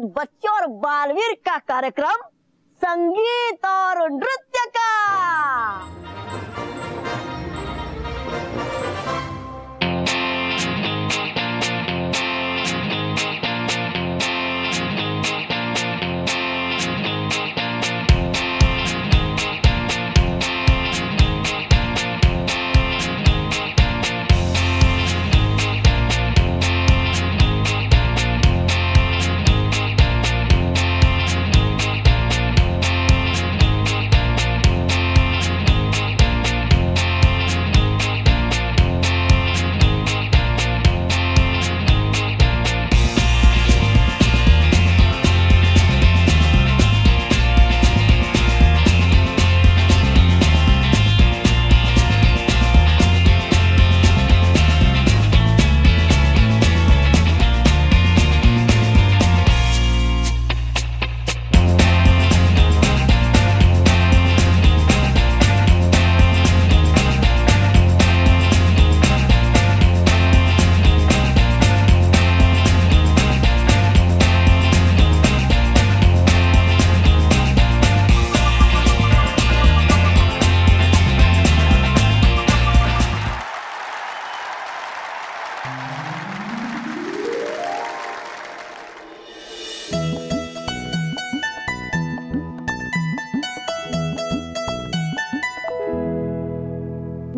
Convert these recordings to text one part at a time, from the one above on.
बच्चों और बालवीर का कार्यक्रम संगीत और नृत्य का।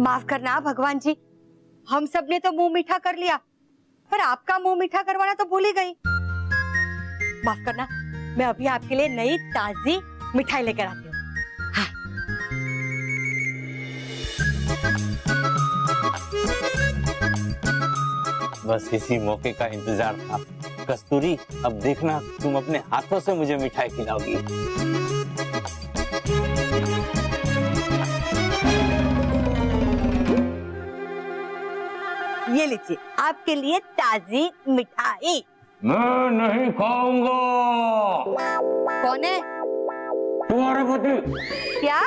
माफ करना भगवान जी, हम सब ने तो मुंह मीठा कर लिया, पर आपका मुंह मीठा करवाना तो भूल ही गई। माफ करना, मैं अभी आपके लिए नई ताजी मिठाई लेकर आती हूँ। हाँ। बस इसी मौके का इंतजार था। कस्तूरी, अब देखना तुम अपने हाथों से मुझे मिठाई खिलाओगी। ये लीजिए आपके लिए ताजी मिठाई। मैं नहीं खाऊंगा। कौन है? तुम्हारा पति। क्या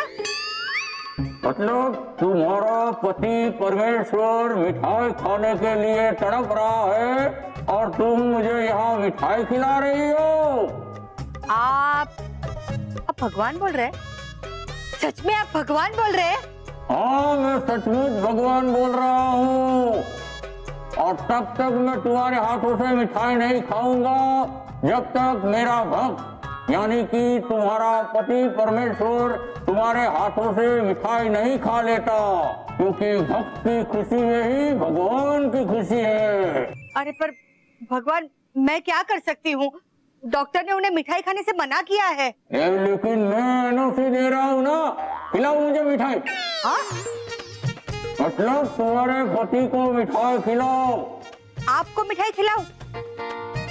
मतलब तुम्हारा पति परमेश्वर मिठाई खाने के लिए तड़प रहा है और तुम मुझे यहाँ मिठाई खिला रही हो। आप भगवान बोल रहे हैं? सच में आप भगवान बोल रहे हैं? हाँ, मैं सचमुच भगवान बोल रहा हूँ। और तब तक मैं तुम्हारे हाथों से मिठाई नहीं खाऊंगा जब तक मेरा भक्त यानी कि तुम्हारा पति परमेश्वर तुम्हारे हाथों से मिठाई नहीं खा लेता, क्योंकि भक्त की खुशी में ही भगवान की खुशी है। अरे पर भगवान, मैं क्या कर सकती हूँ? डॉक्टर ने उन्हें मिठाई खाने से मना किया है। लेकिन मैं एनओसी दे रहा हूँ ना, खिलाओ मुझे मिठाई। हाँ? मतलब तुम्हारे पति को मिठाई खिलाओ। आपको मिठाई खिलाऊं?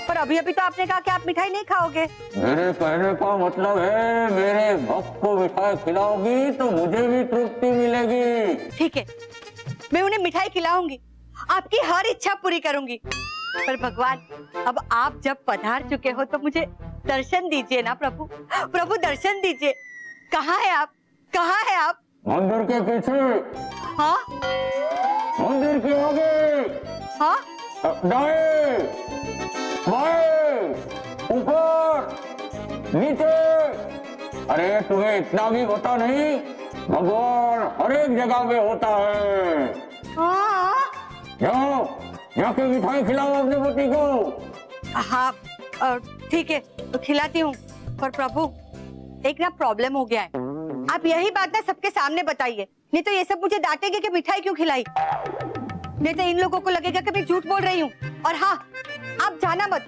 पर अभी अभी तो आपने कहा कि आप मिठाई नहीं खाओगे। मेरे कहने का मतलब है मेरे भक्त को मिठाई खिलाओगी तो मुझे भी तृप्ति मिलेगी। ठीक है, मैं उन्हें मिठाई खिलाऊंगी, आपकी हर इच्छा पूरी करूंगी। पर भगवान, अब आप जब पधार चुके हो तो मुझे दर्शन दीजिए ना प्रभु। प्रभु दर्शन दीजिए। कहाँ है आप? कहाँ है आप? मंदिर के पीछे। हाँ? मंदिर के आगे। हाँ? दाएं, बाएं, ऊपर, नीचे। अरे तुम्हें इतना भी पता नहीं, भगवान हर एक जगह पे होता है। हाँ? जाओ, जाके मिठाई खिलाओ अपने पति को। हाँ ठीक है, तो खिलाती हूँ। पर प्रभु, एक ना प्रॉब्लम हो गया है। आप यही बात ना सबके सामने बताइए, नहीं तो ये सब मुझे डांटेंगे कि मिठाई क्यों खिलाई। नहीं तो इन लोगों को लगेगा कि मैं झूठ बोल रही हूँ। और हाँ, आप जाना मत,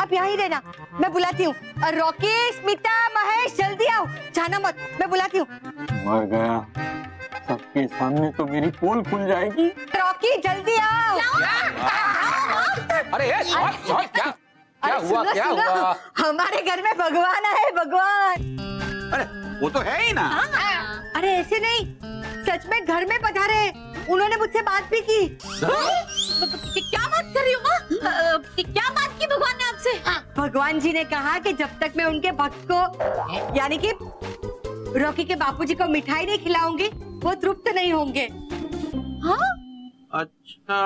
आप यहीं रहना, मैं बुलाती हूँ। और रॉकी, स्मिता, महेश, जल्दी आओ, जाना मत, मैं बुलाती हूँ। मर गया, सबके सामने तो मेरी पोल खुल जाएगी। रॉकी जल्दी आओ। अरे क्या हुआ? क्या हुआ? हमारे घर में भगवान है, भगवान। अरे वो तो है ही ना। अरे ऐसे नहीं, सच में घर में पधारे हैं। उन्होंने मुझसे बात भी की। क्या बात कर रही हो माँ? क्या बात की भगवान ने आपसे? भगवान जी ने कहा कि जब तक मैं उनके भक्त को यानी कि रॉकी के बापूजी को मिठाई नहीं खिलाऊंगी, वो तृप्त नहीं होंगे। हाँ? अच्छा,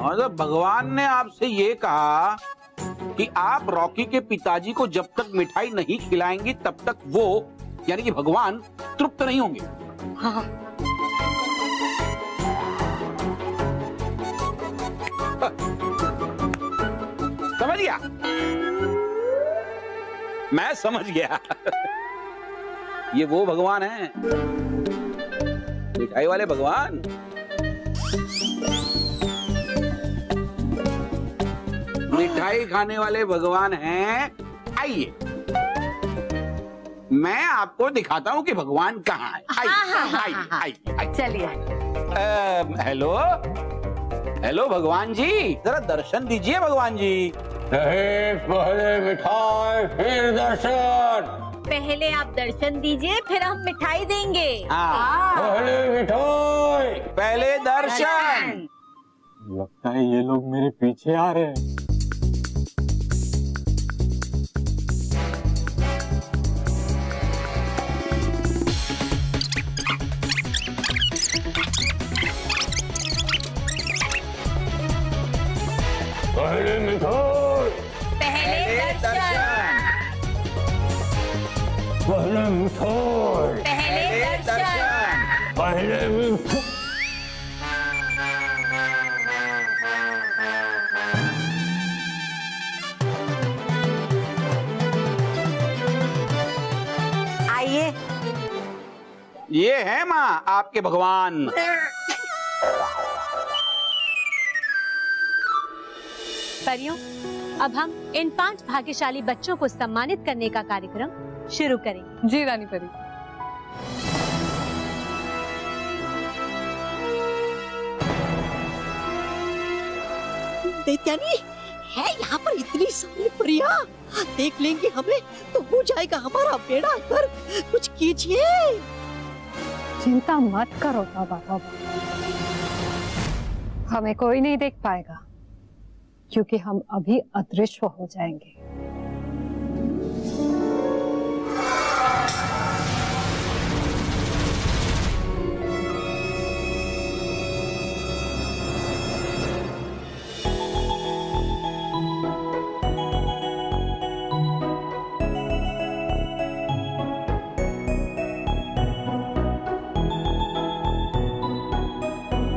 मतलब भगवान ने आपसे ये कहा कि आप रॉकी के पिताजी को जब तक मिठाई नहीं खिलाएंगी तब तक वो यानी कि भगवान तृप्त नहीं होंगे। हाँ। समझ गया? मैं समझ गया। ये वो भगवान है, मिठाई वाले भगवान। मिठाई खाने वाले भगवान हैं। आइए मैं आपको दिखाता हूं कि भगवान कहाँ है। आइए आइए आइए। चलिए। हेलो हेलो भगवान जी, जरा दर्शन दीजिए भगवान जी। पहले मिठाई फिर दर्शन। पहले आप दर्शन दीजिए, फिर हम मिठाई देंगे। हाँ, पहले मिठाई पहले दर्शन। लगता है ये लोग मेरे पीछे आ रहे हैं। पहले मिठाई पहले दर्शन। पहले मिठाई पहले दर्शन। पहले मिठाई। आइए। ये है माँ आपके भगवान। परियों, अब हम इन 5 भाग्यशाली बच्चों को सम्मानित करने का कार्यक्रम शुरू करेंगे। जी रानी परी। दैत्यानी है यहाँ पर इतनी सारी प्रिया, देख लेंगे हमें तो हो जाएगा हमारा बेड़ा कर। कुछ कीजिए। चिंता मत करो बाबा, हमें कोई नहीं देख पाएगा क्योंकि हम अभी अदृश्य हो जाएंगे।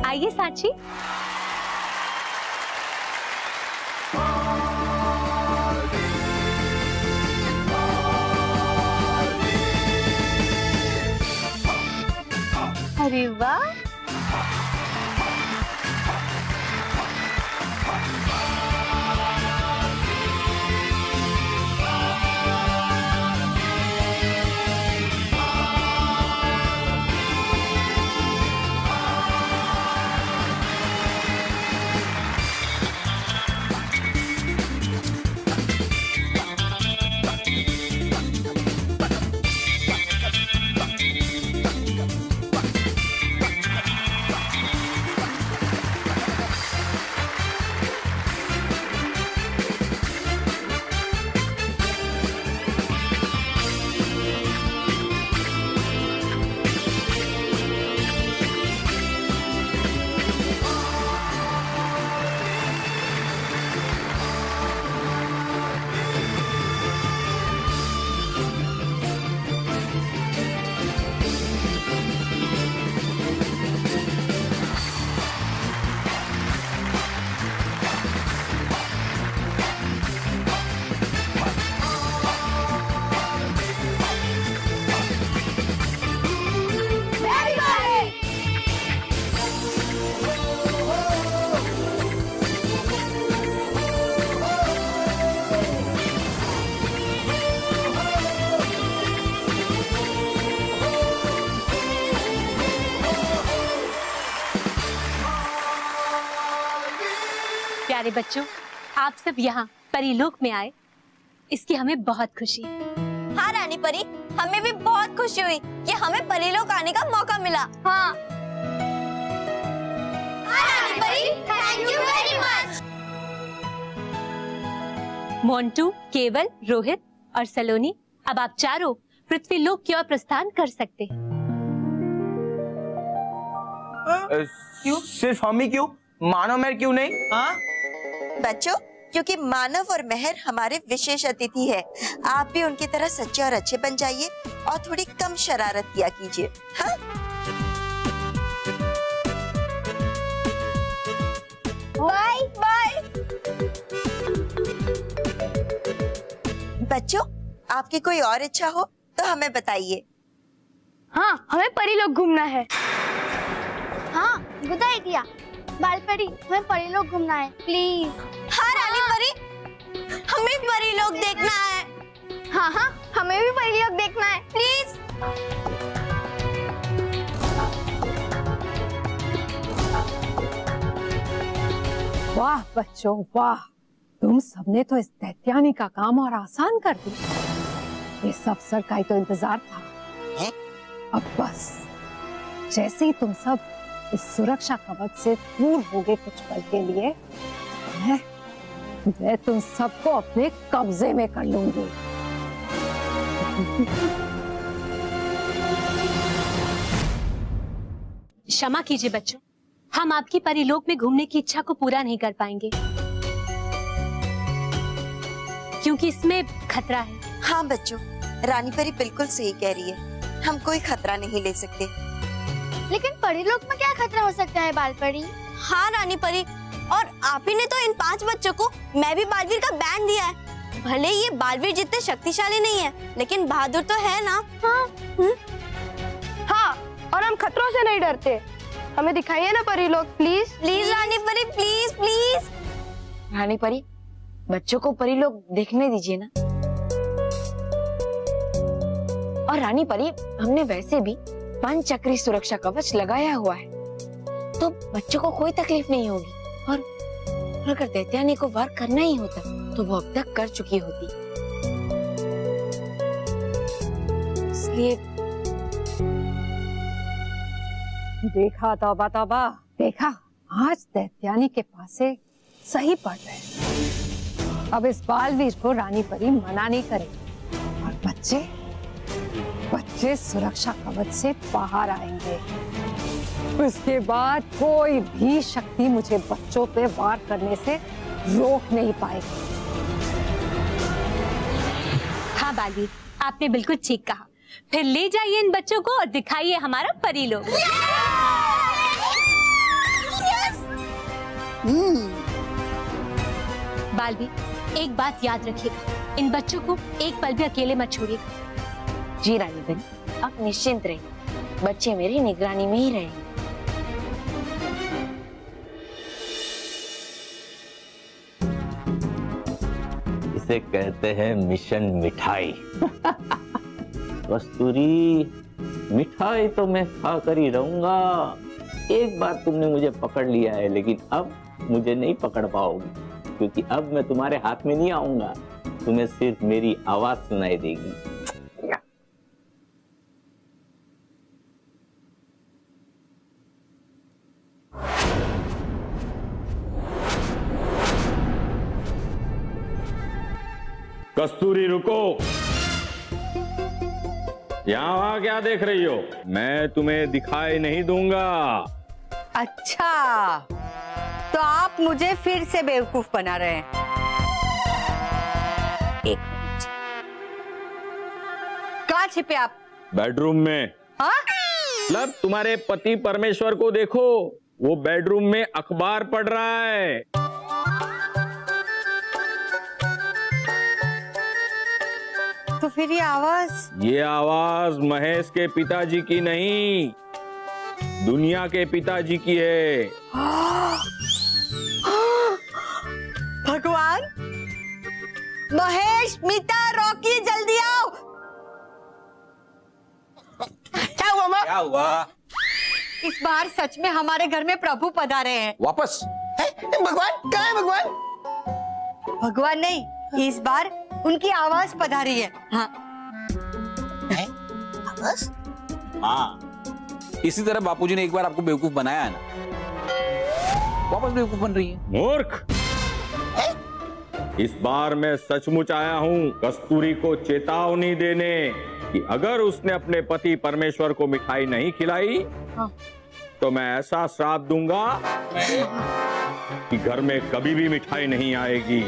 आइए साक्षी। अरे वाह, प्यारे बच्चों, आप सब यहाँ परीलोक में आए, इसकी हमें बहुत खुशी है। हाँ रानी परी, हमें भी बहुत खुशी हुई कि हमें परीलोक आने का मौका मिला। हाँ रानी परी, thank you very much. Montu, केवल, रोहित और सलोनी, अब आप चारों पृथ्वी लोक की ओर प्रस्थान कर सकते हैं। क्यों? सिर्फ हम ही क्यों? मानो मैं क्यों नहीं? हाँ? बच्चों, क्योंकि मानव और मेहर हमारे विशेष अतिथि है। आप भी उनकी तरह सच्चे और अच्छे बन जाइए और थोड़ी कम शरारत किया कीजिए। हाँ? Bye bye. बच्चों, आपकी कोई और इच्छा हो तो हमें बताइए। हाँ, हमें परी लोग घूमना है। हाँ, गुड आइडिया। बालपरी, हमें परी लोग घूमना है, प्लीज। हाँ रानी परी, हमें परी लोग देखना है। हाँ हाँ, हमें भी परी लोग देखना है, प्लीज। वाह बच्चों वाह, तुम सबने तो इस दैत्यानी का काम और आसान कर दिया। इस अवसर का ही तो इंतजार था। अब बस जैसे ही तुम सब इस सुरक्षा कवच से दूर होगे कुछ पल के लिए, मैं तुम सबको अपने कब्जे में कर लूंगी। क्षमा कीजिए बच्चों, हम आपकी परिलोक में घूमने की इच्छा को पूरा नहीं कर पाएंगे क्योंकि इसमें खतरा है। हाँ बच्चों, रानी परी बिल्कुल सही कह रही है। हम कोई खतरा नहीं ले सकते। लेकिन परी लोग में क्या खतरा हो सकता है बालपरी? हाँ रानी परी, और आप ही ने तो इन 5 बच्चों को मैं भी बालवीर का बैंड दिया है। भले ये बालवीर जितने शक्तिशाली नहीं है, लेकिन बहादुर तो है ना। हाँ। हाँ, और हम खतरों से नहीं डरते। हमें दिखाइए ना परी लोग, प्लीज। प्लीज रानी परी, प्लीज प्लीज। रानी परी, बच्चों को परी लोग देखने दीजिए ना। और रानी परी, हमने वैसे भी 5 चक्री सुरक्षा कवच लगाया हुआ है, तो बच्चों को कोई तकलीफ नहीं होगी। और अगर दैत्यानी को वार करना ही होता तो वो अब तक कर चुकी होती। इसलिए देखा तौबा तौबा, देखा आज दैत्यानी के पास से सही पड़ रहे हैं। अब इस बालवीर को रानी परी मना नहीं करेगी और बच्चे सुरक्षा कवच से बाहर आएंगे। उसके बाद कोई भी शक्ति मुझे बच्चों पे वार करने से रोक नहीं पाएगी। हाँ बालवीर, आपने बिल्कुल ठीक कहा। फिर ले जाइए इन बच्चों को और दिखाइए हमारा परिलोक। बालवीर, एक बात याद रखिएगा, इन बच्चों को एक पल भी अकेले मत छोड़िएगा। जी रानी बहन, आप निश्चिंत रहिए, बच्चे मेरी निगरानी में ही रहेंगे। इसे कहते हैं मिशन मिठाई। कस्तूरी, मिठाई तो मैं खा कर ही रहूंगा। एक बार तुमने मुझे पकड़ लिया है, लेकिन अब मुझे नहीं पकड़ पाओगी, क्योंकि अब मैं तुम्हारे हाथ में नहीं आऊंगा। तुम्हें सिर्फ मेरी आवाज सुनाई देगी। कस्तूरी रुको, यहाँ वहाँ क्या देख रही हो? मैं तुम्हें दिखाई नहीं दूंगा। अच्छा, तो आप मुझे फिर से बेवकूफ बना रहे हैं। एक मिनट, कहाँ छिपे आप? बेडरूम में। हाँ? मतलब तुम्हारे पति परमेश्वर को देखो, वो बेडरूम में अखबार पढ़ रहा है। तो फिर ये आवाज महेश के पिताजी की नहीं, दुनिया के पिताजी की है। भगवान, महेश, मीता, रॉकी, जल्दी आओ। क्या हुआ माँ? क्या हुआ? इस बार सच में हमारे घर में प्रभु पधारे हैं। वापस? भगवान कहाँ है? भगवान नहीं, इस बार उनकी आवाज पधारी है। हाँ। आवाज? हाँ, इसी तरह बापूजी ने एक बार आपको बेवकूफ बनाया है ना, वापस बेवकूफ बन रही है। मूर्ख, इस बार मैं सचमुच आया हूँ कस्तूरी को चेतावनी देने कि अगर उसने अपने पति परमेश्वर को मिठाई नहीं खिलाई, तो मैं ऐसा श्राप दूंगा कि घर में कभी भी मिठाई नहीं आएगी।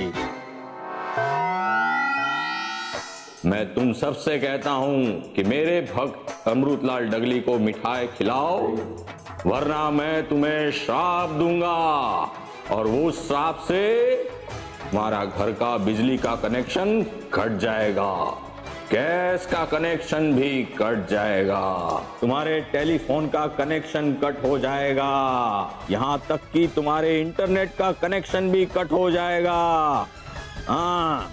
मैं तुम सबसे कहता हूं कि मेरे भक्त अमृतलाल डगली को मिठाई खिलाओ, वरना मैं तुम्हें श्राप दूंगा और वो श्राप से तुम्हारा घर का बिजली का कनेक्शन कट जाएगा, गैस का कनेक्शन भी कट जाएगा, तुम्हारे टेलीफोन का कनेक्शन कट हो जाएगा, यहां तक कि तुम्हारे इंटरनेट का कनेक्शन भी कट हो जाएगा। हाँ,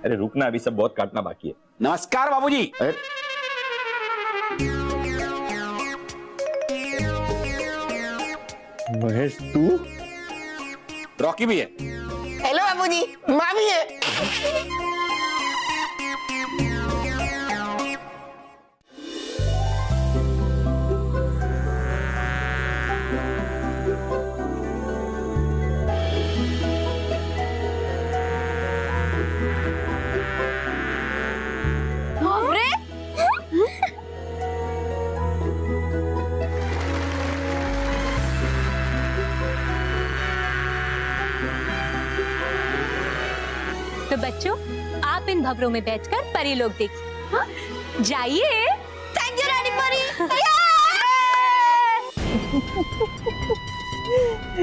अरे रुकना, अभी सब बहुत काटना बाकी है। नमस्कार बाबूजी। महेश तू? रॉकी भी है। हेलो बाबूजी, माँ भी है। तो बच्चों, आप इन भवरों में बैठकर परी लोग देखिए। हाँ? जाइए। थैंक यू रानी परी।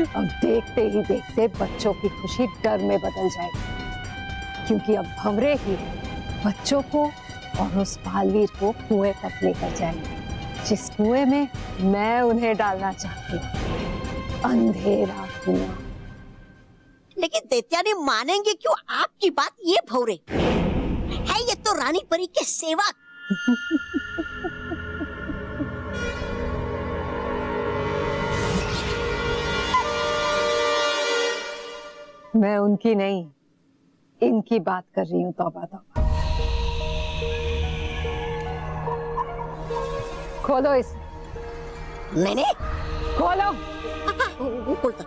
अब देखते ही देखते बच्चों की खुशी डर में बदल जाएगी, क्योंकि अब भंवरे ही बच्चों को और उस बालवीर को कुएं तक लेकर जाएंगे, जिस कुएं में मैं उन्हें डालना चाहती हूँ, अंधेरा कुआं। लेकिन दैत्यानी मानेंगे क्यों आपकी बात? ये भौरे है, ये तो रानी परी के सेवक। मैं उनकी नहीं, इनकी बात कर रही हूँ। तौबा तौबा। खोलो इसे। मैंने खोलो। वो खोलता।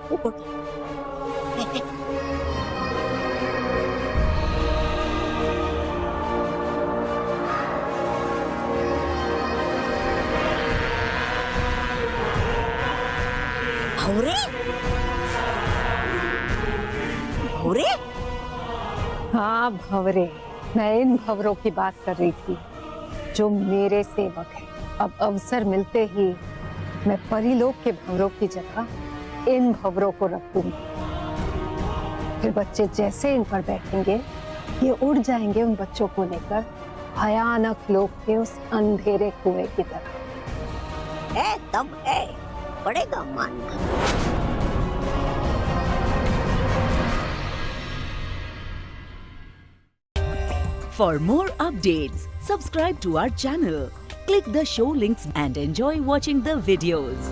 भौरे? भौरे? हाँ भंवरे, मैं इन भंवरों की बात कर रही थी जो मेरे सेवक हैं। अब अवसर मिलते ही मैं परीलोक के भंवरों की जगह इन भंवरों को रख दूंगी। फिर बच्चे जैसे इन पर बैठेंगे, ये उड़ जाएंगे उन बच्चों को लेकर भयानक लोक के उस अंधेरे कुएं की तरफ। है तब है, पड़ेगा मानना। For more updates, subscribe to our channel, click the show links and enjoy watching the videos.